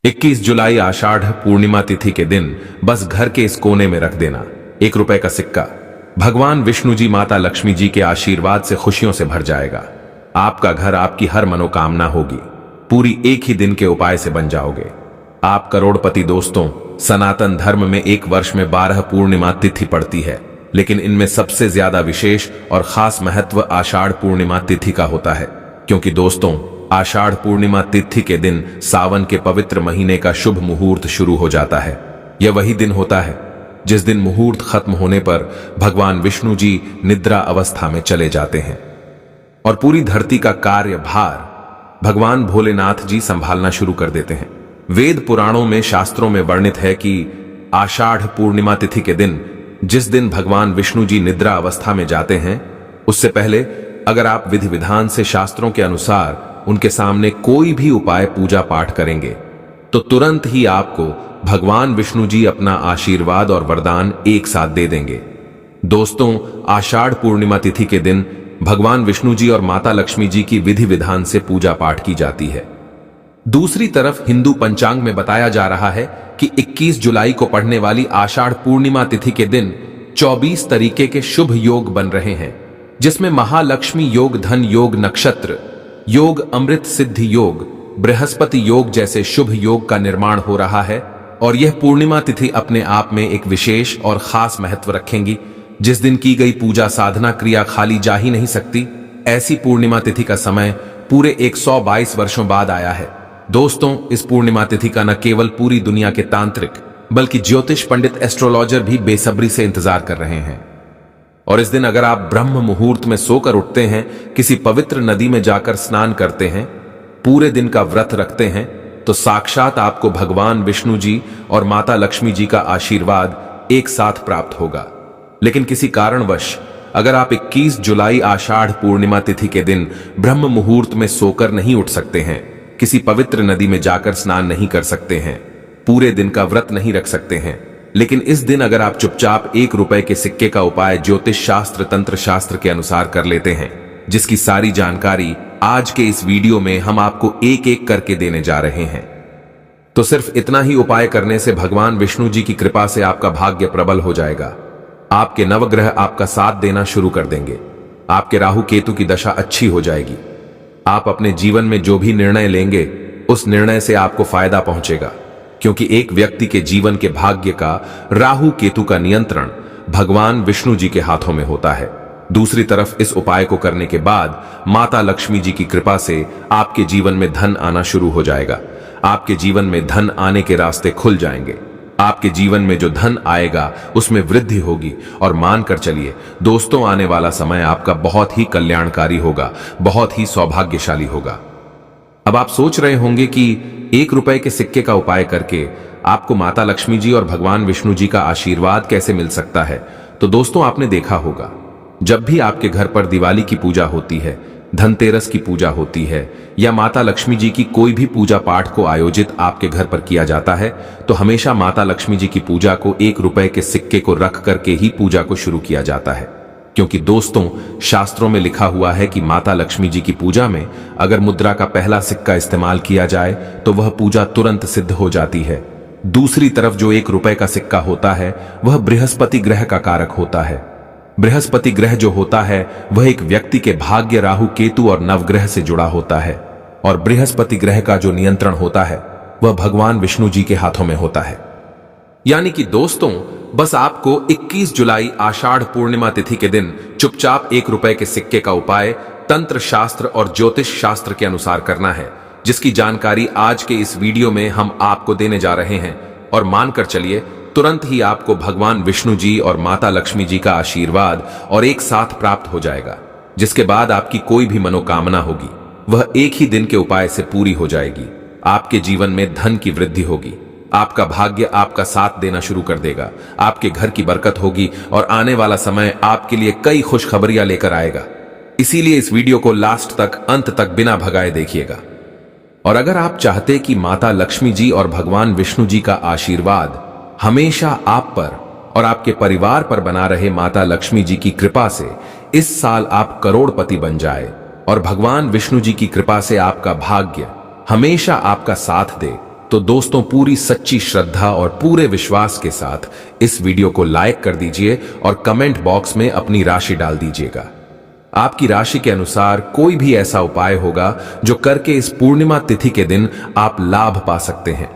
21 जुलाई आषाढ़ पूर्णिमा तिथि के दिन बस घर के इस कोने में रख देना 1 रुपए का सिक्का। भगवान विष्णु जी माता लक्ष्मी जी के आशीर्वाद से खुशियों से भर जाएगा। आपका घर आपकी हर मनोकामना होगी, पूरी एक ही दिन के उपाय से बन जाओगे आप करोड़पति। दोस्तों, सनातन धर्म में एक वर्ष में 12 पूर्णिमा तिथि पड़ती है, लेकिन इनमें सबसे ज्यादा विशेष और खास महत्व आषाढ़ पूर्णिमा तिथि का होता है, क्योंकि दोस्तों आषाढ़ पूर्णिमा तिथि के दिन सावन के पवित्र महीने का शुभ मुहूर्त शुरू हो जाता है। यह वही दिन होता है जिस दिन मुहूर्त खत्म होने पर भगवान विष्णु जी निद्रा अवस्था में चले जाते हैं और पूरी धरती का कार्यभार भगवान भोलेनाथ जी संभालना शुरू कर देते हैं। वेद पुराणों में शास्त्रों में वर्णित है कि आषाढ़ पूर्णिमा तिथि के दिन, जिस दिन भगवान विष्णु जी निद्रा अवस्था में जाते हैं, उससे पहले अगर आप विधि विधान से शास्त्रों के अनुसार उनके सामने कोई भी उपाय पूजा पाठ करेंगे तो तुरंत ही आपको भगवान विष्णु जी अपना आशीर्वाद और वरदान एक साथ दे देंगे। दोस्तों, आषाढ़ पूर्णिमा तिथि के दिन भगवान विष्णु जी और माता लक्ष्मी जी की विधि विधान से पूजा पाठ की जाती है। दूसरी तरफ हिंदू पंचांग में बताया जा रहा है कि 21 जुलाई को पड़ने वाली आषाढ़ पूर्णिमा तिथि के दिन 24 तरीके के शुभ योग बन रहे हैं, जिसमें महालक्ष्मी योग, धन योग, नक्षत्र योग, अमृत सिद्धि योग, बृहस्पति योग जैसे शुभ योग का निर्माण हो रहा है। और यह पूर्णिमा तिथि अपने आप में एक विशेष और खास महत्व रखेंगी, जिस दिन की गई पूजा साधना क्रिया खाली जा ही नहीं सकती। ऐसी पूर्णिमा तिथि का समय पूरे 122 वर्षों बाद आया है। दोस्तों, इस पूर्णिमा तिथि का न केवल पूरी दुनिया के तांत्रिक बल्कि ज्योतिष पंडित, एस्ट्रोलॉजर भी बेसब्री से इंतजार कर रहे हैं। और इस दिन अगर आप ब्रह्म मुहूर्त में सोकर उठते हैं, किसी पवित्र नदी में जाकर स्नान करते हैं, पूरे दिन का व्रत रखते हैं, तो साक्षात आपको भगवान विष्णु जी और माता लक्ष्मी जी का आशीर्वाद एक साथ प्राप्त होगा। लेकिन किसी कारणवश अगर आप 21 जुलाई आषाढ़ पूर्णिमा तिथि के दिन ब्रह्म मुहूर्त में सोकर नहीं उठ सकते हैं, किसी पवित्र नदी में जाकर स्नान नहीं कर सकते हैं, पूरे दिन का व्रत नहीं रख सकते हैं, लेकिन इस दिन अगर आप चुपचाप 1 रुपए के सिक्के का उपाय ज्योतिष शास्त्र, तंत्र शास्त्र के अनुसार कर लेते हैं, जिसकी सारी जानकारी आज के इस वीडियो में हम आपको एक एक करके देने जा रहे हैं, तो सिर्फ इतना ही उपाय करने से भगवान विष्णु जी की कृपा से आपका भाग्य प्रबल हो जाएगा। आपके नवग्रह आपका साथ देना शुरू कर देंगे। आपके राहु केतु की दशा अच्छी हो जाएगी। आप अपने जीवन में जो भी निर्णय लेंगे उस निर्णय से आपको फायदा पहुंचेगा, क्योंकि एक व्यक्ति के जीवन के भाग्य का राहु केतु का नियंत्रण भगवान विष्णु जी के हाथों में होता है। दूसरी तरफ इस उपाय को करने के बाद माता लक्ष्मी जी की कृपा से आपके जीवन में धन आना शुरू हो जाएगा। आपके जीवन में धन आने के रास्ते खुल जाएंगे। आपके जीवन में जो धन आएगा उसमें वृद्धि होगी। और मानकर चलिए दोस्तों, आने वाला समय आपका बहुत ही कल्याणकारी होगा, बहुत ही सौभाग्यशाली होगा। अब आप सोच रहे होंगे कि 1 रुपए के सिक्के का उपाय करके आपको माता लक्ष्मी जी और भगवान विष्णु जी का आशीर्वाद कैसे मिल सकता है। तो दोस्तों, आपने देखा होगा जब भी आपके घर पर दिवाली की पूजा होती है, धनतेरस की पूजा होती है, या माता लक्ष्मी जी की कोई भी पूजा पाठ को आयोजित आपके घर पर किया जाता है, तो हमेशा माता लक्ष्मी जी की पूजा को 1 रुपए के सिक्के को रख करके ही पूजा को शुरू किया जाता है। क्योंकि दोस्तों, शास्त्रों में लिखा हुआ है कि माता लक्ष्मी जी की पूजा में अगर मुद्रा का पहला सिक्का इस्तेमाल किया जाए तो वह पूजा तुरंत सिद्ध हो जाती है। दूसरी तरफ जो 1 रुपए का सिक्का होता है वह बृहस्पति ग्रह का कारक होता है। बृहस्पति ग्रह जो होता है वह एक व्यक्ति के भाग्य, राहु केतु और नवग्रह से जुड़ा होता है। और बृहस्पति ग्रह का जो नियंत्रण होता है वह भगवान विष्णु जी के हाथों में होता है। यानी कि दोस्तों, बस आपको 21 जुलाई आषाढ़ पूर्णिमा तिथि के दिन चुपचाप 1 रुपए के सिक्के का उपाय तंत्र शास्त्र और ज्योतिष शास्त्र के अनुसार करना है, जिसकी जानकारी आज के इस वीडियो में हम आपको देने जा रहे हैं। और मानकर चलिए तुरंत ही आपको भगवान विष्णु जी और माता लक्ष्मी जी का आशीर्वाद और एक साथ प्राप्त हो जाएगा, जिसके बाद आपकी कोई भी मनोकामना होगी वह एक ही दिन के उपाय से पूरी हो जाएगी। आपके जीवन में धन की वृद्धि होगी, आपका भाग्य आपका साथ देना शुरू कर देगा, आपके घर की बरकत होगी और आने वाला समय आपके लिए कई खुशखबरियां लेकर आएगा। इसीलिए इस वीडियो को लास्ट तक, अंत तक बिना भगाए देखिएगा। और अगर आप चाहते कि माता लक्ष्मी जी और भगवान विष्णु जी का आशीर्वाद हमेशा आप पर और आपके परिवार पर बना रहे, माता लक्ष्मी जी की कृपा से इस साल आप करोड़पति बन जाए और भगवान विष्णु जी की कृपा से आपका भाग्य हमेशा आपका साथ दे, तो दोस्तों पूरी सच्ची श्रद्धा और पूरे विश्वास के साथ इस वीडियो को लाइक कर दीजिए और कमेंट बॉक्स में अपनी राशि डाल दीजिएगा। आपकी राशि के अनुसार कोई भी ऐसा उपाय होगा जो करके इस पूर्णिमा तिथि के दिन आप लाभ पा सकते हैं,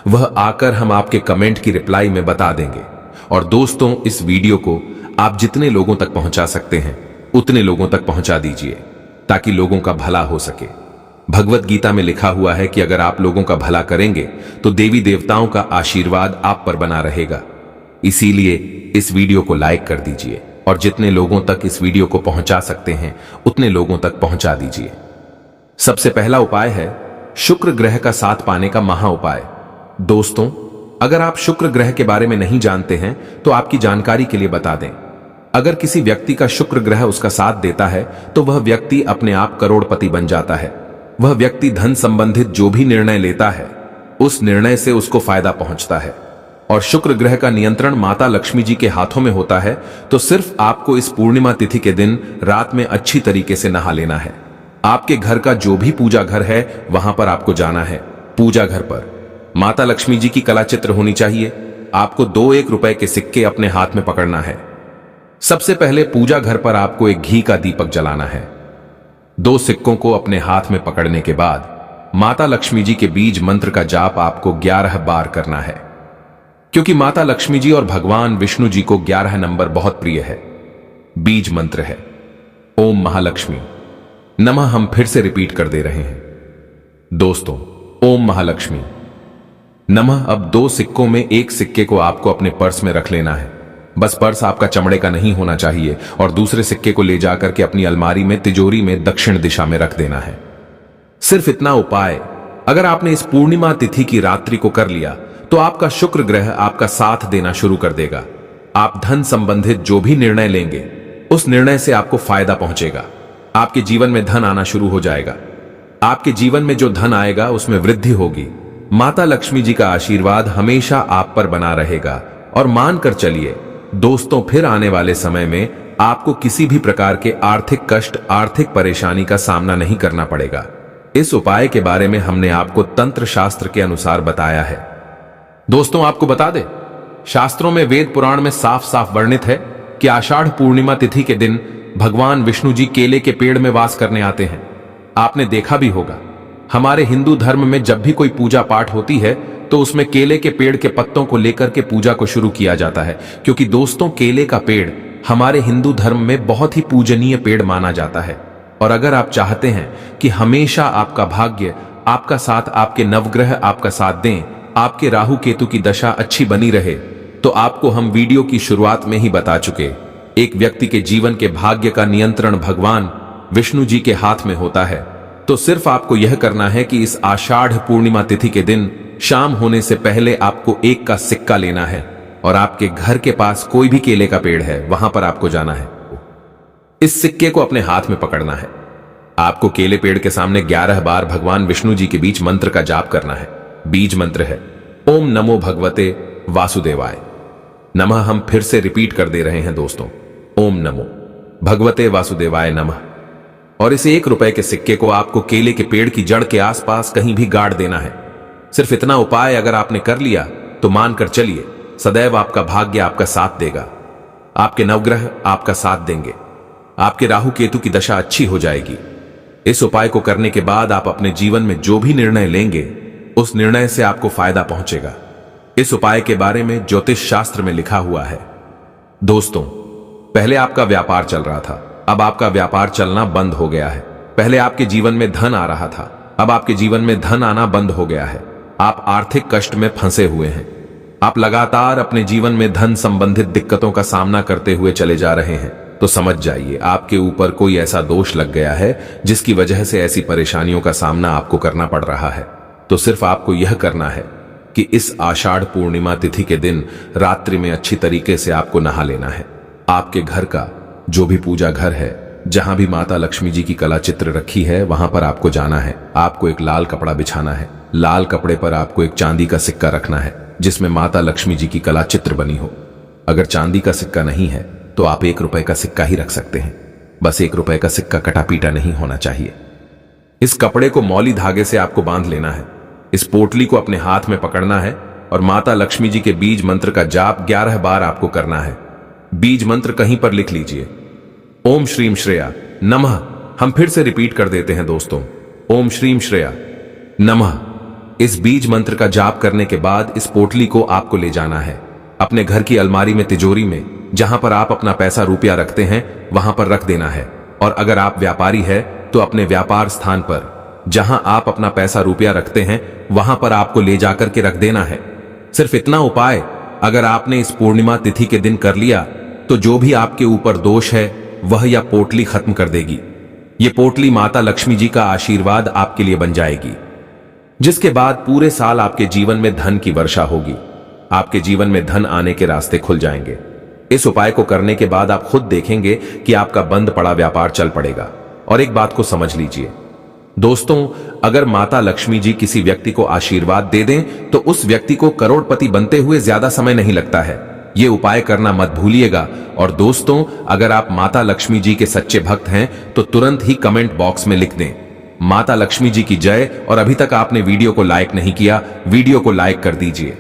वह आकर हम आपके कमेंट की रिप्लाई में बता देंगे। और दोस्तों इस वीडियो को आप जितने लोगों तक पहुंचा सकते हैं उतने लोगों तक पहुंचा दीजिए ताकि लोगों का भला हो सके। भगवत गीता में लिखा हुआ है कि अगर आप लोगों का भला करेंगे तो देवी देवताओं का आशीर्वाद आप पर बना रहेगा। इसीलिए इस वीडियो को लाइक कर दीजिए और जितने लोगों तक इस वीडियो को पहुंचा सकते हैं उतने लोगों तक पहुंचा दीजिए। सबसे पहला उपाय है शुक्र ग्रह का साथ पाने का महा उपाय। दोस्तों अगर आप शुक्र ग्रह के बारे में नहीं जानते हैं तो आपकी जानकारी के लिए बता दें। अगर किसी व्यक्ति का शुक्र ग्रह उसका साथ देता है तो वह व्यक्ति अपने आप करोड़पति बन जाता है। वह व्यक्ति धन संबंधित जो भी निर्णय लेता है उस निर्णय से उसको फायदा पहुंचता है। और शुक्र ग्रह का नियंत्रण माता लक्ष्मी जी के हाथों में होता है। तो सिर्फ आपको इस पूर्णिमा तिथि के दिन रात में अच्छी तरीके से नहा लेना है। आपके घर का जो भी पूजा घर है वहां पर आपको जाना है। पूजा घर पर माता लक्ष्मी जी की कला चित्र होनी चाहिए। आपको 2 1 रुपए के सिक्के अपने हाथ में पकड़ना है। सबसे पहले पूजा घर पर आपको एक घी का दीपक जलाना है। 2 सिक्कों को अपने हाथ में पकड़ने के बाद माता लक्ष्मी जी के बीज मंत्र का जाप आपको 11 बार करना है, क्योंकि माता लक्ष्मी जी और भगवान विष्णु जी को 11 नंबर बहुत प्रिय है। बीज मंत्र है ओम महालक्ष्मी नमः। हम फिर से रिपीट कर दे रहे हैं दोस्तों, ओम महालक्ष्मी नमः। अब 2 सिक्कों में एक सिक्के को आपको अपने पर्स में रख लेना है। बस पर्स आपका चमड़े का नहीं होना चाहिए और दूसरे सिक्के को ले जाकर के अपनी अलमारी में तिजोरी में दक्षिण दिशा में रख देना है। सिर्फ इतना उपाय अगर आपने इस पूर्णिमा तिथि की रात्रि को कर लिया तो आपका शुक्र ग्रह आपका साथ देना शुरू कर देगा। आप धन संबंधित जो भी निर्णय लेंगे उस निर्णय से आपको फायदा पहुंचेगा। आपके जीवन में धन आना शुरू हो जाएगा। आपके जीवन में जो धन आएगा उसमें वृद्धि होगी। माता लक्ष्मी जी का आशीर्वाद हमेशा आप पर बना रहेगा। और मानकर चलिए दोस्तों, फिर आने वाले समय में आपको किसी भी प्रकार के आर्थिक कष्ट, आर्थिक परेशानी का सामना नहीं करना पड़ेगा। इस उपाय के बारे में हमने आपको तंत्र शास्त्र के अनुसार बताया है। दोस्तों आपको बता दें, शास्त्रों में, वेद पुराण में साफ साफ वर्णित है कि आषाढ़ पूर्णिमा तिथि के दिन भगवान विष्णु जी केले के पेड़ में वास करने आते हैं। आपने देखा भी होगा, हमारे हिंदू धर्म में जब भी कोई पूजा पाठ होती है तो उसमें केले के पेड़ के पत्तों को लेकर के पूजा को शुरू किया जाता है, क्योंकि दोस्तों केले का पेड़ हमारे हिंदू धर्म में बहुत ही पूजनीय पेड़ माना जाता है। और अगर आप चाहते हैं कि हमेशा आपका भाग्य, आपका साथ, आपके नवग्रह आपका साथ दें, आपके राहु केतु की दशा अच्छी बनी रहे, तो आपको हम वीडियो की शुरुआत में ही बता चुके, एक व्यक्ति के जीवन के भाग्य का नियंत्रण भगवान विष्णु जी के हाथ में होता है। तो सिर्फ आपको यह करना है कि इस आषाढ़ पूर्णिमा तिथि के दिन शाम होने से पहले आपको 1 का सिक्का लेना है और आपके घर के पास कोई भी केले का पेड़ है वहां पर आपको जाना है। इस सिक्के को अपने हाथ में पकड़ना है। आपको केले पेड़ के सामने 11 बार भगवान विष्णु जी के बीच मंत्र का जाप करना है। बीज मंत्र है ओम नमो भगवते वासुदेवाय नमः। हम फिर से रिपीट कर दे रहे हैं दोस्तों, ओम नमो भगवते वासुदेवाय नमः। और इस 1 रुपए के सिक्के को आपको केले के पेड़ की जड़ के आसपास कहीं भी गाड़ देना है। सिर्फ इतना उपाय अगर आपने कर लिया तो मानकर चलिए सदैव आपका भाग्य आपका साथ देगा। आपके नवग्रह आपका साथ देंगे। आपके राहु केतु की दशा अच्छी हो जाएगी। इस उपाय को करने के बाद आप अपने जीवन में जो भी निर्णय लेंगे उस निर्णय से आपको फायदा पहुंचेगा। इस उपाय के बारे में ज्योतिष शास्त्र में लिखा हुआ है। दोस्तों पहले आपका व्यापार चल रहा था, अब आपका व्यापार चलना बंद हो गया है। पहले आपके जीवन में धन आ रहा था, अब आपके जीवन में धन आना बंद हो गया है। आप आर्थिक कष्ट में फंसे हुए हैं। आप लगातार अपने जीवन में धन संबंधित दिक्कतों का सामना करते हुए चले जा रहे हैं। तो समझ जाइए आपके ऊपर कोई ऐसा दोष लग गया है जिसकी वजह से ऐसी परेशानियों का सामना आपको करना पड़ रहा है। तो सिर्फ आपको यह करना है कि इस आषाढ़ पूर्णिमा तिथि के दिन रात्रि में अच्छी तरीके से आपको नहा लेना है। आपके घर का जो भी पूजा घर है, जहां भी माता लक्ष्मी जी की कला चित्र रखी है, वहां पर आपको जाना है। आपको एक लाल कपड़ा बिछाना है। लाल कपड़े पर आपको एक चांदी का सिक्का रखना है जिसमें माता लक्ष्मी जी की कला चित्र बनी हो। अगर चांदी का सिक्का नहीं है तो आप 1 रुपए का सिक्का ही रख सकते हैं। बस 1 रुपए का सिक्का कटा पीटा नहीं होना चाहिए। इस कपड़े को मौली धागे से आपको बांध लेना है। इस पोटली को अपने हाथ में पकड़ना है और माता लक्ष्मी जी के बीज मंत्र का जाप 11 बार आपको करना है। बीज मंत्र कहीं पर लिख लीजिए, ओम श्रीम श्रेया नमः। हम फिर से रिपीट कर देते हैं दोस्तों, ओम श्रीम श्रेया नमः। इस बीज मंत्र का जाप करने के बाद इस पोटली को आपको ले जाना है अपने घर की अलमारी में, तिजोरी में, जहां पर आप अपना पैसा रुपया रखते हैं वहां पर रख देना है। और अगर आप व्यापारी है तो अपने व्यापार स्थान पर जहां आप अपना पैसा रुपया रखते हैं वहां पर आपको ले जाकर के रख देना है। सिर्फ इतना उपाय अगर आपने इस पूर्णिमा तिथि के दिन कर लिया तो जो भी आपके ऊपर दोष है वह यह पोटली खत्म कर देगी। ये पोटली माता लक्ष्मी जी का आशीर्वाद आपके लिए बन जाएगी, जिसके बाद पूरे साल आपके जीवन में धन की वर्षा होगी। आपके जीवन में धन आने के रास्ते खुल जाएंगे। इस उपाय को करने के बाद आप खुद देखेंगे कि आपका बंद पड़ा व्यापार चल पड़ेगा। और एक बात को समझ लीजिए दोस्तों, अगर माता लक्ष्मी जी किसी व्यक्ति को आशीर्वाद दे दें तो उस व्यक्ति को करोड़पति बनते हुए ज्यादा समय नहीं लगता है। यह उपाय करना मत भूलिएगा। और दोस्तों, अगर आप माता लक्ष्मी जी के सच्चे भक्त हैं तो तुरंत ही कमेंट बॉक्स में लिख दें, माता लक्ष्मी जी की जय। और अभी तक आपने वीडियो को लाइक नहीं किया, वीडियो को लाइक कर दीजिए।